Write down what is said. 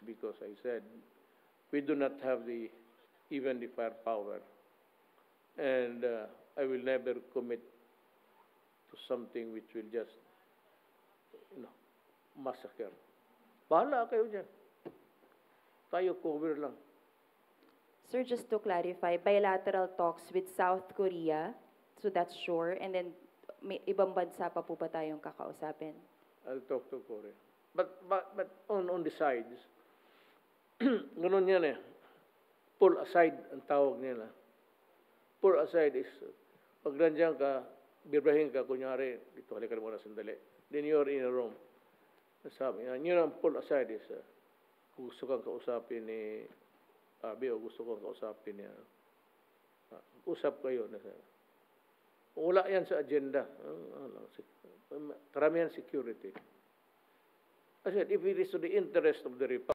because I said we do not have even the firepower, and I will never commit to something which will just massacre. Bahala kayo dyan. Tayo cover lang. Sir, just to clarify, bilateral talks with South Korea, so that's sure, and then may ibang bansa pa po ba tayong kakausapin? I'll talk to Korea. But on the sides, ganun yan eh. Pull aside ang tawag nila. Pull aside is, pag nandiyan ka, birbahin ka, kunyari, dito, halika muna sandali. Then you're in a room. Sabi, yun ang pull aside is, gusto kang kausapin ni Abi o gusto kang kausapin niya. Usap kayo. Wala yan sa agenda. Karamihan security. I said, if it is to the interest of the Republic,